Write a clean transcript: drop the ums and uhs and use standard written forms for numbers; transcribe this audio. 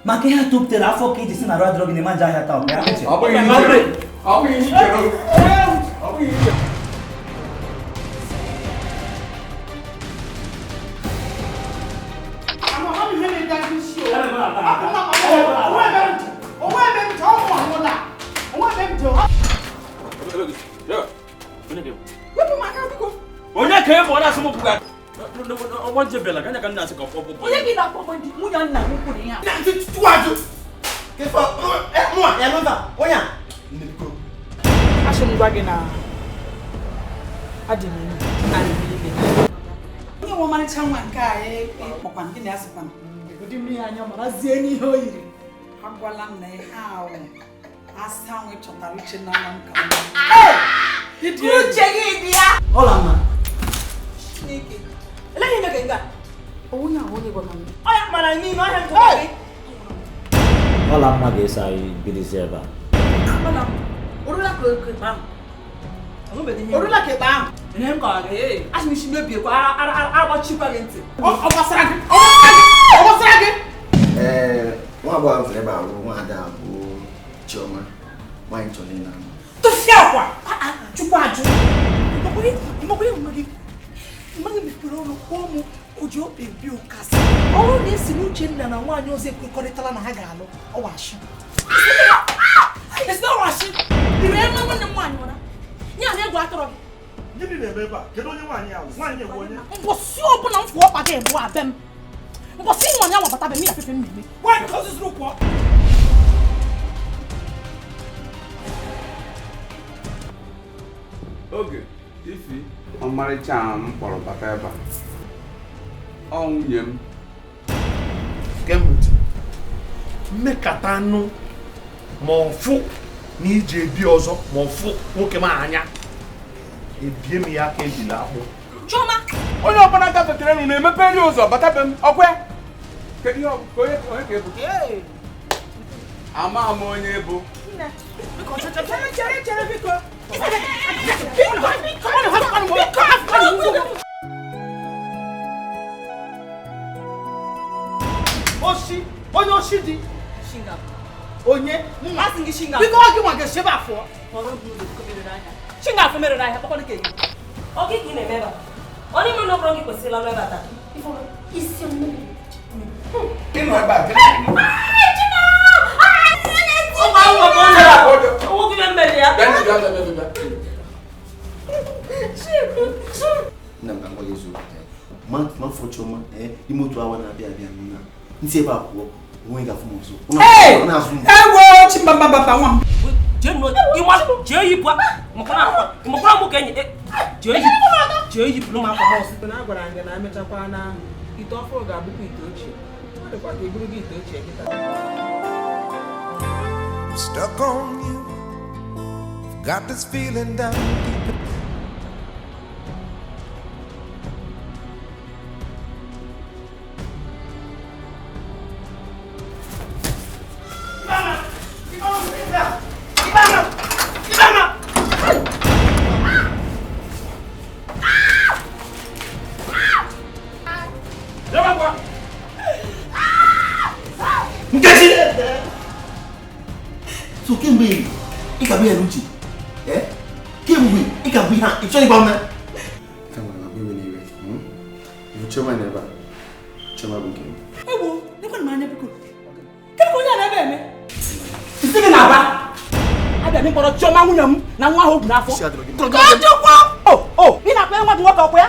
Ma che ha tu te la foca di sena road droghi ne mangia ya ta. Onye ka ebo na sumu buga. Wanje bela kanya kan na se ko popo. Onye ki na popo ndi mu yan na ku ni ya. Na tuaju. Ke fa mo ya no ba. Onya. Ndiko. Asho ngwa gi na. Adini ani bi. Onye wo mani chanwa nka pokwa ndi na asipa. Odi mi anya mara zie ni ho yiri. Agwala na ha o. Asa nwe chotari chena na nka. Uche gị dị ya. Hola ma. Chineke. Eleghị ime nga. Onye gwa m. Oya mara ni no ha ntuba gị. Hola ma ga-esa bilizeba. Mana orula ko ba. Orula ke ba. Ene m ka ga asị isi mebie kwa ara chikwa gị ntị. Ọ gbasara gị. Ọ gbasara gị. Nwa agbọghọ mfere ba bụ nwa ada bụ Chioma. Nwanyị chọrọ na. Tofia kwa. Chukwu ajụ. Mgbagwe mmagi. Mmagi bipụrụ ọnụ kwụọ m oji obi ebi ụkasị. Ọrụ na-esi n'uche nna na nwaanyị ọzọ ekwekọrịtala na ha ga-alụ ọwashi. Esi na ọwashi. Ire eme nwanne m nwaanyị nwara. Nye anyị egwu atọrọ gị. Gịnị na-eme ebe a? Kedu onye nwaanyị ahụ? Nwaanyị ewu onye? Mbọsị ọbụla m fụọ ọkpa gị ebu abịa m. Mbọsị nwaanyị ahụ bata be m ya fefe mmiri. Nwaanyị ka osisi ụkwụ. Oge ifi ọmarịcha m kpọrọ bata ebe a ọ nwunye m Kemgbe mmekata anụ ma ọfụ na ije ebi ọzọ ma ọfụ nwoke ma anya ebie m ya aka ejila akpụ. Chioma onye ọbụla gafetere nụ na-emepe nri ụzọ bata be m ọkwe kedu ihe onye ka ebu ama m onye bụ chere biko. Oshi, onye oshi dị. Shinga. Onye? Asị gị shinga. Biko ọ gị nwa ga-eshebe afọ. Shinga afọ mere n'ahịa kpọkọ dịka eyi. Ọ gị ka ị na-eme ebe a? Ọ dị mụ na ọbụrụ gị kwesịrị ịla ebe a taa. Isi mmiri. gị nọ ebe a Owo gị mmemme ya. Nna m agwa Yesu. Ma fọ Chioma ime otu awa na-abịa abịa nna. Ntị ebe a pụọ onwe ga-afụ m ọzọ. Ọ na-azụ m. Ewo chimbambamba nwa m. Jee yipụ mụkwara mụ ka enyi jee yipụrụ m akwa m ọsọ. Na agwara gị na emechakwa na ite ọfụrụ ga-abụkwa ite ochie. Ọ dịkwa ka iburu gị ite ochie kịta. Stuck on you. Got this feeling down deep. So kemgbe ị ka bịa n'uche kemgbe ị ka bụ ihe a ị chọrọ ịgba m Chioma na ebe a Chioma bụ nke m Ewo nekwa na anya biko. Kedu onye na ebe eme? Isi gị na-aba. Abịa n'ịkpọrọ Chioma nwunye m na nwa ahụ bụ n'afọ. si adịrọ gị Ị na-akpa nwa gị nwoke ọkwa ya?